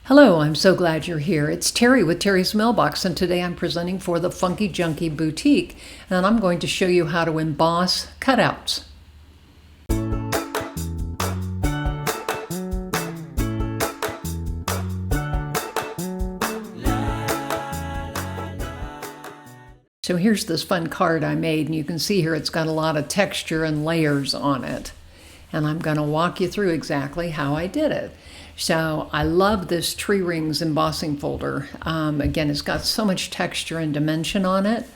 Hello, I'm so glad you're here. It's Terry with Terry's Mailbox, and today I'm presenting for the Funky Junkie Boutique, and I'm going to show you how to emboss cutouts. So here's this fun card I made, and you can see here it's got a lot of texture and layers on it. And I'm going to walk you through exactly how I did it. So I love this tree rings embossing folder. Again, it's got so much texture and dimension on it.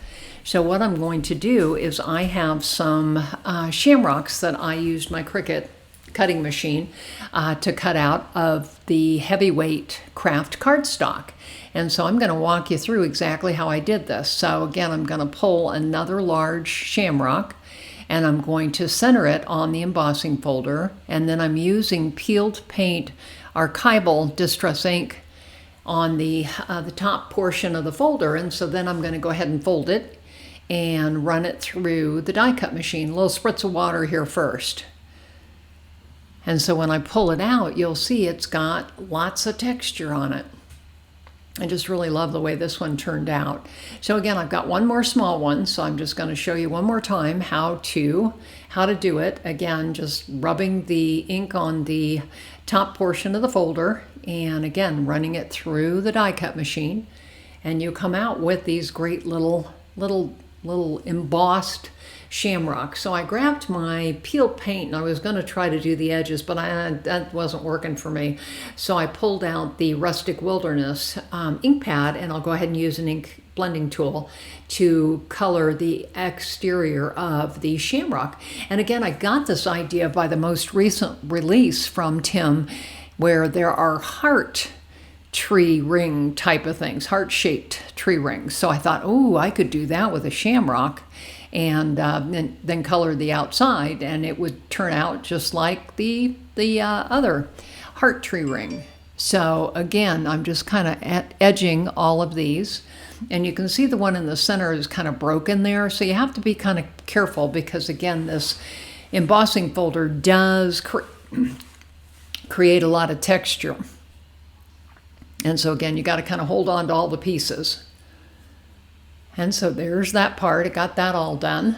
So what I'm going to do is I have some shamrocks that I used my Cricut cutting machine to cut out of the heavyweight craft cardstock. And so I'm going to walk you through exactly how I did this. So again, I'm going to pull another large shamrock, and I'm going to center it on the embossing folder, and then I'm using peeled paint archival distress ink on the top portion of the folder, and so then I'm going to go ahead and fold it and run it through the die cut machine. A little spritz of water here first. And so when I pull it out, you'll see it's got lots of texture on it. I just really love the way this one turned out. So again, I've got one more small one, so I'm just going to show you one more time how to do it. Again, just rubbing the ink on the top portion of the folder, and again, running it through the die cut machine, and you come out with these great little embossed shamrock. So I grabbed my peeled paint, and I was going to try to do the edges, but that wasn't working for me. So I pulled out the Rustic Wilderness ink pad, and I'll go ahead and use an ink blending tool to color the exterior of the shamrock. And again, I got this idea by the most recent release from Tim, where there are heart tree ring type of things, heart-shaped tree rings. So I thought, oh, I could do that with a shamrock, and then color the outside, and it would turn out just like the other heart tree ring. So again, I'm just kind of edging all of these, and you can see the one in the center is kind of broken there, so you have to be kind of careful, because again, this embossing folder does create a lot of texture. And so again, you got to kind of hold on to all the pieces. And so there's that part. I got that all done.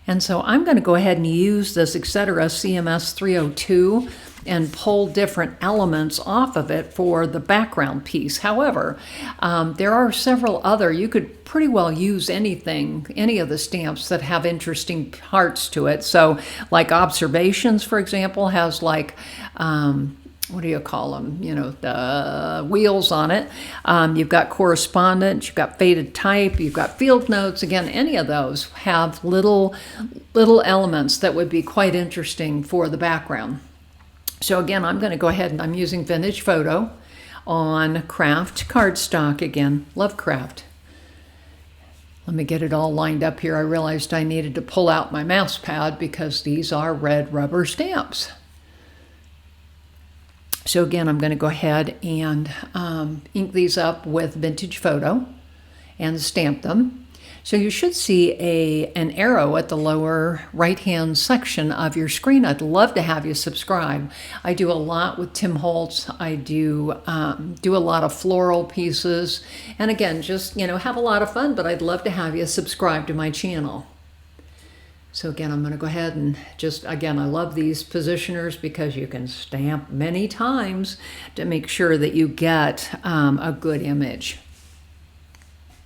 And so I'm going to go ahead and use this Etc. CMS 302 and pull different elements off of it for the background piece. However, there are several other, you could pretty well use anything, any of the stamps that have interesting parts to it. So like Observations, for example, has like, what do you call them? You know, the wheels on it. You've got Correspondence, you've got Faded Type, you've got Field Notes. Again, any of those have little elements that would be quite interesting for the background. So again, I'm going to go ahead and I'm using Vintage Photo on craft cardstock again. Love craft. Let me get it all lined up here. I realized I needed to pull out my mouse pad because these are red rubber stamps. So again, I'm going to go ahead and ink these up with Vintage Photo and stamp them. So you should see an arrow at the lower right-hand section of your screen. I'd love to have you subscribe. I do a lot with Tim Holtz. I do a lot of floral pieces. And again, just, have a lot of fun, but I'd love to have you subscribe to my channel. So again, I'm going to go ahead and again, I love these positioners because you can stamp many times to make sure that you get a good image.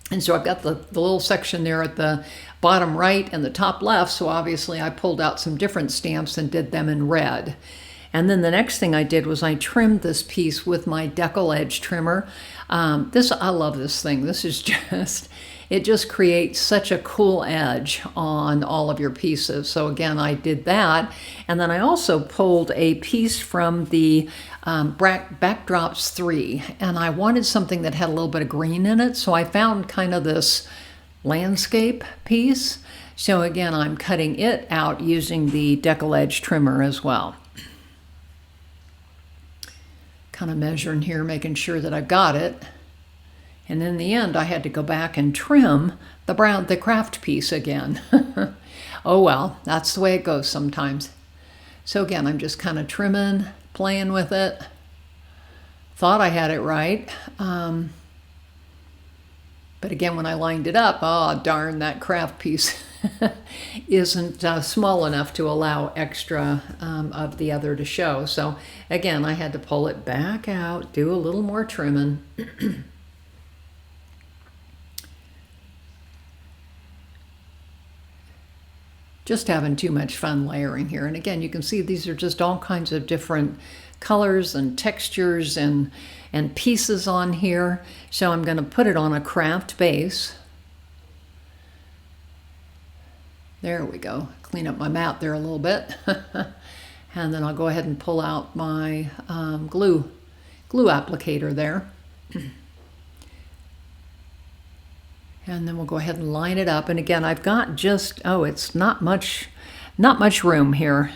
And so I've got the little section there at the bottom right and the top left, so obviously I pulled out some different stamps and did them in red. And then the next thing I did was I trimmed this piece with my decal edge trimmer. I love this thing. This is it just creates such a cool edge on all of your pieces. So again, I did that. And then I also pulled a piece from the Backdrops 3, and I wanted something that had a little bit of green in it. So I found kind of this landscape piece. So again, I'm cutting it out using the decal edge trimmer as well. Kind of measuring here, making sure that I've got it. And in the end, I had to go back and trim the craft piece again. Oh well, that's the way it goes sometimes. So again, I'm just kind of trimming, playing with it. Thought I had it right. But again, when I lined it up, oh darn, that craft piece isn't small enough to allow extra of the other to show. So again, I had to pull it back out, do a little more trimming. Just having too much fun layering here. And again, you can see these are just all kinds of different colors and textures and pieces on here. So I'm going to put it on a craft base. There we go. Clean up my mat there a little bit. And then I'll go ahead and pull out my glue applicator there. And then we'll go ahead and line it up. And again, I've got just, it's not much room here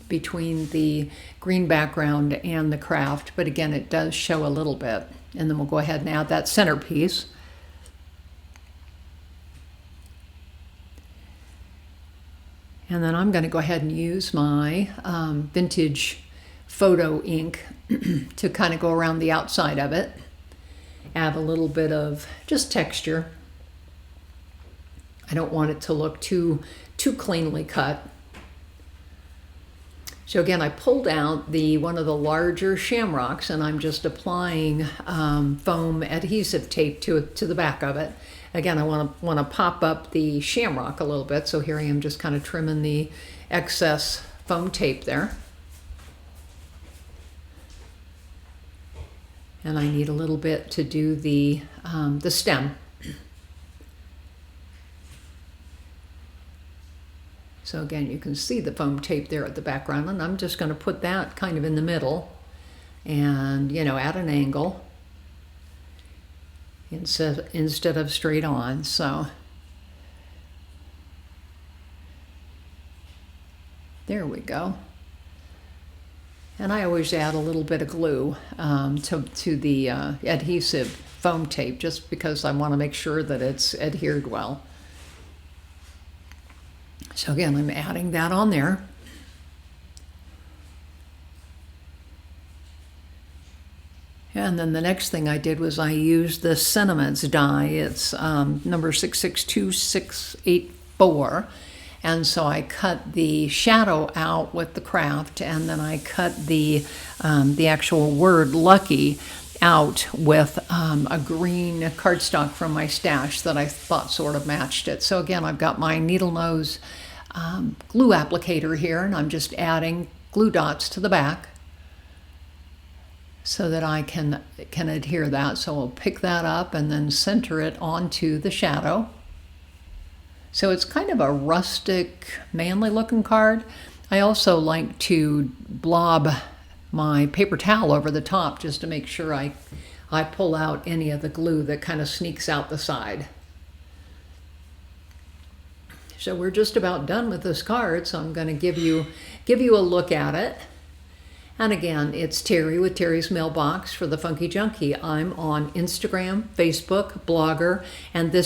between the green background and the craft. But again, it does show a little bit. And then we'll go ahead and add that centerpiece. And then I'm going to go ahead and use my vintage photo ink to kind of go around the outside of it. Add a little bit of just texture. I don't want it to look too cleanly cut. So again, I pulled out one of the larger shamrocks, and I'm just applying foam adhesive tape to the back of it. Again, I want to pop up the shamrock a little bit, so here I am just kind of trimming the excess foam tape there. And I need a little bit to do the stem. So again, you can see the foam tape there at the background, and I'm just going to put that kind of in the middle and, at an angle instead of straight on. So there we go. And I always add a little bit of glue to the adhesive foam tape, just because I want to make sure that it's adhered well. So again, I'm adding that on there. And then the next thing I did was I used the Sentiments die. It's number 662684. And so I cut the shadow out with the craft, and then I cut the actual word Lucky out with a green cardstock from my stash that I thought sort of matched it. So again, I've got my needle nose glue applicator here, and I'm just adding glue dots to the back so that I can adhere that. So I'll pick that up and then center it onto the shadow. So it's kind of a rustic, manly looking card. I also like to blob my paper towel over the top just to make sure I pull out any of the glue that kind of sneaks out the side. So we're just about done with this card, so I'm going to give you a look at it. And again, it's Terry with Terry's Mailbox for the Funky Junkie. I'm on Instagram, Facebook, Blogger, and this